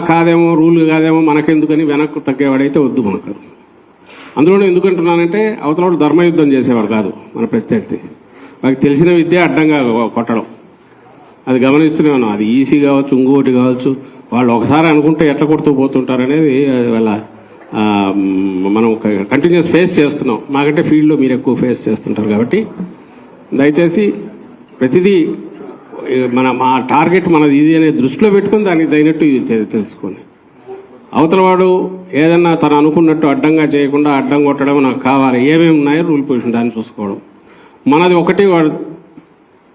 కాదేమో రూల్ కాదేమో మనకెందుకని వెనక్కు తగ్గేవాడైతే వద్దు మనకు. అందులోనే ఎందుకంటున్నానంటే అవతల ధర్మయుద్ధం చేసేవాడు కాదు మన ప్రత్యర్థి. వారికి తెలిసిన విద్య అడ్డంగా కొట్టడం, అది గమనిస్తూనే ఉన్నాం. అది ఈసీ కావచ్చు, ఇంకోటి కావచ్చు. వాళ్ళు ఒకసారి అనుకుంటే ఎట్లా కొడుతూ పోతుంటారనేది వాళ్ళ మనం కంటిన్యూస్ ఫేస్ చేస్తున్నాం. మాకంటే ఫీల్డ్లో మీరు ఎక్కువ ఫేస్ చేస్తుంటారు కాబట్టి దయచేసి ప్రతిదీ మా టార్గెట్ మనది ఇది అనే దృష్టిలో పెట్టుకుని దానికి తగినట్టు తెలుసుకోండి. అవతల వాడు ఏదన్నా తను అనుకున్నట్టు అడ్డంగా చేయకుండా అడ్డం కొట్టడం నాకు కావాలి, ఏమేమి ఉన్నాయో రూల్ పొజిషన్ దాన్ని చూసుకోవడం. మనది ఒకటి వాడు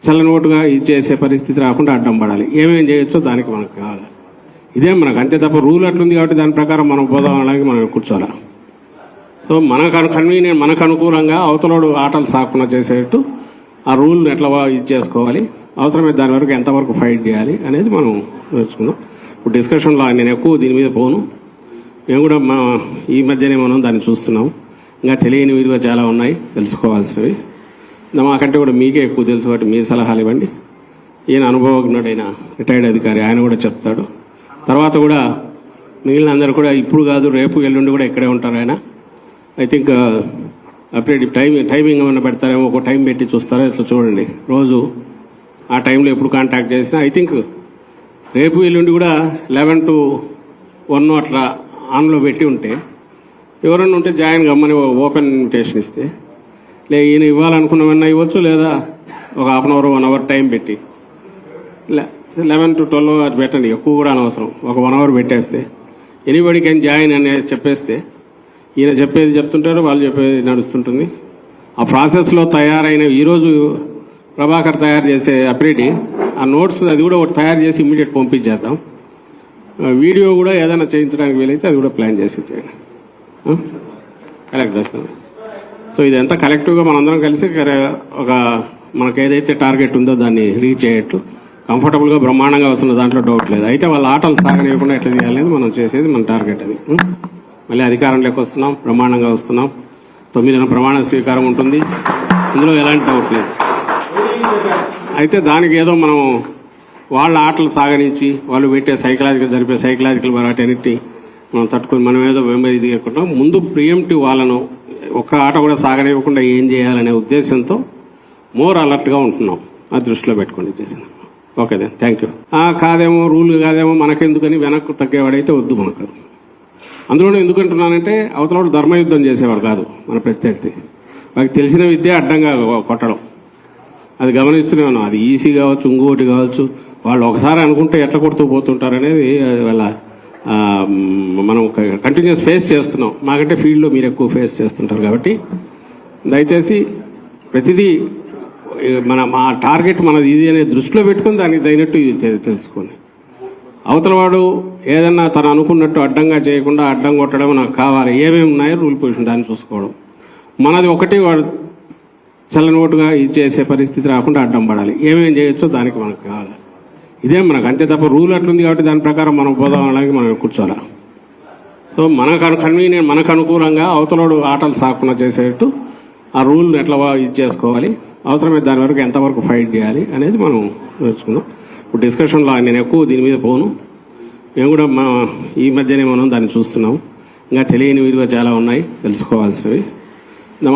చల్లనోటుగా ఇది చేసే పరిస్థితి రాకుండా అడ్డం పడాలి. ఏమేమి చేయొచ్చో దానికి మనకు కావాలి. ఇదే మనకు అంతే తప్ప రూల్ అట్లుంది కాబట్టి దాని ప్రకారం మనం పోదాం అలాగే మనం కూర్చోాలి. సో మనకు అనుకూలంగా అవతలోడు ఆటలు సాకుండా చేసేట్టు ఆ రూల్ని ఎట్లా ఇది చేసుకోవాలి, అవసరమైతే దాని వరకు ఎంతవరకు ఫైట్ చేయాలి అనేది మనం నేర్చుకుందాం. ఇప్పుడు డిస్కషన్లో నేను ఎక్కువ దీని మీద పోను. మేము కూడా ఈ మధ్యనే మనం దాన్ని చూస్తున్నాం. ఇంకా తెలియని విలువ చాలా ఉన్నాయి తెలుసుకోవాల్సినవి. మాకంటే కూడా మీకే ఎక్కువ తెలుసు కాబట్టి మీ సలహాలు ఇవ్వండి. ఈయన అనుభవజ్ఞుడైన రిటైర్డ్ అధికారి, ఆయన కూడా చెప్తాడు. తర్వాత కూడా మిగిలిన అందరూ కూడా ఇప్పుడు కాదు రేపు ఎల్లుండి కూడా ఇక్కడే ఉంటారు ఆయన. ఐ థింక్ అప్డేట్ టైమింగ్ ఏమైనా పెడతారేమో, ఒక టైం పెట్టి చూస్తారో ఇట్లా చూడండి. రోజు ఆ టైంలో ఎప్పుడు కాంటాక్ట్ చేసినా ఐ థింక్ రేపు ఎల్లుండి కూడా 11 to 1 అట్లా ఆన్లో పెట్టి ఉంటే ఎవరన్నా ఉంటే జాయిన్ గమ్మని ఓపెన్ ఇన్విటేషన్ ఇస్తే ఈయన ఇవ్వాలనుకున్నవన్నా ఇవ్వచ్చు, లేదా ఒక half an hour 1 hour time పెట్టి 11 to 12 అది పెట్టండి. ఎక్కువ కూడా అనవసరం, ఒక 1 hour పెట్టేస్తే ఎనీబడి కెన్ జాయిన్ అని చెప్పేస్తే ఈయన చెప్పేది చెప్తుంటారు, వాళ్ళు చెప్పేది నడుస్తుంటుంది. ఆ ప్రాసెస్లో తయారైన ఈరోజు ప్రభాకర్ తయారు చేసే అప్డేట్ ఆ నోట్స్ అది కూడా ఒకటి తయారు చేసి ఇమ్మీడియట్ పంపించేద్దాం. వీడియో కూడా ఏదైనా చేయించడానికి వీలైతే అది కూడా ప్లాన్ చేసి చేయండి, కలెక్ట్ చేస్తాం. సో ఇదంతా కలెక్టివ్గా మనందరం కలిసి ఒక మనకు ఏదైతే టార్గెట్ ఉందో దాన్ని రీచ్ అయ్యేట్టు కంఫర్టబుల్గా బ్రహ్మాండంగా వస్తున్న దాంట్లో డౌట్ లేదు. అయితే వాళ్ళ ఆటలు సాగనివ్వకుండా ఎట్లా చేయాలనేది మనం చేసేది మన టార్గెట్. అది మళ్ళీ అధికారంలోకి వస్తున్నాం, బ్రహ్మాండంగా వస్తున్నాం. 9న ప్రమాణ స్వీకారం ఉంటుంది, ఇందులో ఎలాంటి డౌట్ లేదు. అయితే దానికి ఏదో మనం వాళ్ళ ఆటలు సాగనించి వాళ్ళు పెట్టే జరిపే సైకలాజికల్ వాటన్నిటి మనం తట్టుకొని మనం ఏదో వెంబడి దిగకుండా ముందు ప్రియంటివ్ వాళ్ళను ఒక్క ఆట కూడా సాగనివ్వకుండా ఏం చేయాలనే ఉద్దేశంతో మోర్ అలర్ట్గా ఉంటున్నాం. ఆ దృష్టిలో పెట్టుకోండి చేసిన. Okay then, thank you. కాదేమో రూల్ కాదేమో మనకెందుకని వెనక్కు తగ్గేవాడైతే వద్దు మనకు. అందులోనే ఎందుకంటున్నానంటే అవతల ధర్మయుద్ధం చేసేవాడు కాదు మన ప్రత్యర్థి. వారికి తెలిసిన విద్య అడ్డంగా కొట్టడం, అది గమనిస్తూనే ఉన్నాం. అది ఈసీ కావచ్చు, ఇంకోటి కావచ్చు. వాళ్ళు ఒకసారి అనుకుంటే ఎట్లా కొడుతూ పోతుంటారనేది వాళ్ళ మనం కంటిన్యూస్ ఫేస్ చేస్తున్నాం. మాకంటే ఫీల్డ్లో మీరు ఎక్కువ ఫేస్ చేస్తుంటారు కాబట్టి దయచేసి ప్రతిదీ మా టార్గెట్ మనది ఇది అనే దృష్టిలో పెట్టుకుని దానికి తగినట్టు తెలుసుకోండి. అవతల వాడు ఏదన్నా తను అనుకున్నట్టు అడ్డంగా చేయకుండా అడ్డం కొట్టడం నాకు కావాలి, ఏమేమి ఉన్నాయో రూల్ పొజిషన్ దాన్ని చూసుకోవడం. మనది ఒకటి వాడు చల్లనోటుగా ఇది చేసే పరిస్థితి రాకుండా అడ్డం పడాలి. ఏమేమి చేయొచ్చో దానికి మనకు కావాలి. ఇదే మనకు అంతే తప్ప రూల్ అట్లుంది కాబట్టి దాని ప్రకారం మనం పోదాం అలాగే మనం కూర్చోాలి. సో మనకు అనుకూలంగా అవతలోడు ఆటలు సాకుండా చేసేట్టు ఆ రూల్ని ఎట్లా ఇది చేసుకోవాలి, అవసరమైతే దాని వరకు ఎంతవరకు ఫైట్ చేయాలి అనేది మనం నేర్చుకుందాం. ఇప్పుడు డిస్కషన్లో నేను ఎక్కువ దీని మీద పోను. మేము కూడా ఈ మధ్యనే మనం దాన్ని చూస్తున్నాం. ఇంకా తెలియని విలువ చాలా ఉన్నాయి తెలుసుకోవాల్సినవి.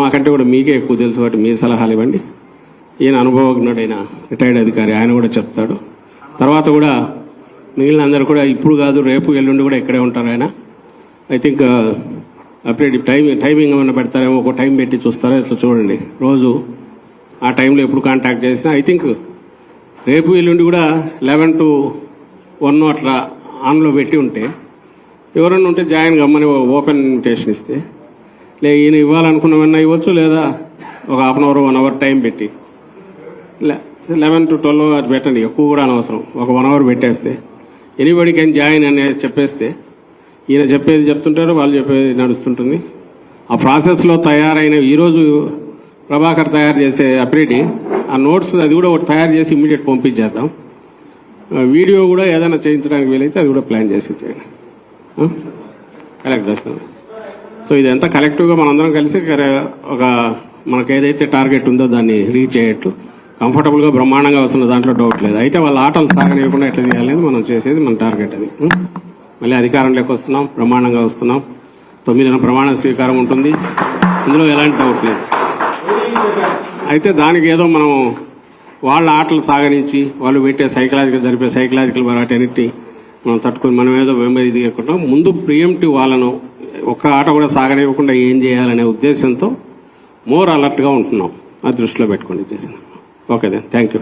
మాకంటే కూడా మీకే ఎక్కువ తెలుసు కాబట్టి మీ సలహాలు ఇవ్వండి. ఈయన అనుభవజ్ఞుడైన రిటైర్డ్ అధికారి, ఆయన కూడా చెప్తాడు. తర్వాత కూడా మిగిలిన అందరూ కూడా ఇప్పుడు కాదు రేపు ఎల్లుండి కూడా ఇక్కడే ఉంటారు ఆయన. ఐ థింక్ అప్డేట్ టైమింగ్ ఏమైనా పెడతారేమో, ఒక టైం పెట్టి చూస్తారో ఇట్లా చూడండి. రోజు ఆ టైంలో ఎప్పుడు కాంటాక్ట్ చేసినా ఐ థింక్ రేపు ఎల్లుండి కూడా 11 to 1 అట్లా ఆన్లో పెట్టి ఉంటే ఎవరన్నా ఉంటే జాయిన్ గమ్మని ఓపెన్ ఇన్విటేషన్ ఇస్తే ఈయన ఇవ్వాలనుకున్నవన్నా ఇవ్వచ్చు, లేదా ఒక half an hour 1 hour time పెట్టి 11 to 12 అది పెట్టండి. ఎక్కువ కూడా అనవసరం, ఒక 1 hour పెట్టేస్తే ఎనీబడి కెన్ జాయిన్ అని చెప్పేస్తే ఈయన చెప్పేది చెప్తుంటారు, వాళ్ళు చెప్పేది నడుస్తుంటుంది. ఆ ప్రాసెస్లో తయారైన ఈరోజు ప్రభాకర్ తయారు చేసే అప్డేట్ ఆ నోట్స్ అది కూడా ఒకటి తయారు చేసి ఇమ్మీడియట్ పంపించేద్దాం. వీడియో కూడా ఏదైనా చేయించడానికి వీలైతే అది కూడా ప్లాన్ చేసి చేయండి, కలెక్ట్ చేస్తాం. సో ఇదంతా కలెక్టివ్గా మనందరం కలిసి ఒక మనకు ఏదైతే టార్గెట్ ఉందో దాన్ని రీచ్ అయ్యేట్టు కంఫర్టబుల్గా బ్రహ్మాండంగా వస్తున్న దాంట్లో డౌట్ లేదు. అయితే వాళ్ళ ఆటలు సాగనివ్వకుండా ఎట్లా చేయాలనేది మనం చేసేది మన టార్గెట్. అది మళ్ళీ అధికారంలోకి వస్తున్నాం, బ్రహ్మాండంగా వస్తున్నాం. 9న ప్రమాణ స్వీకారం ఉంటుంది, ఇందులో ఎలాంటి డౌట్ లేదు. అయితే దానికి ఏదో మనం వాళ్ళ ఆటలు సాగనించి వాళ్ళు పెట్టే జరిపే సైకలాజికల్ వాటన్నిటి మనం తట్టుకొని మనం ఏదో ఇది కాకుండా ముందు ప్రియంటివ్ వాళ్ళను ఒక్క ఆట కూడా సాగనివ్వకుండా ఏం చేయాలనే ఉద్దేశంతో మోర్ అలర్ట్గా ఉంటున్నాం. అది దృష్టిలో పెట్టుకోండి. Okay then, thank you.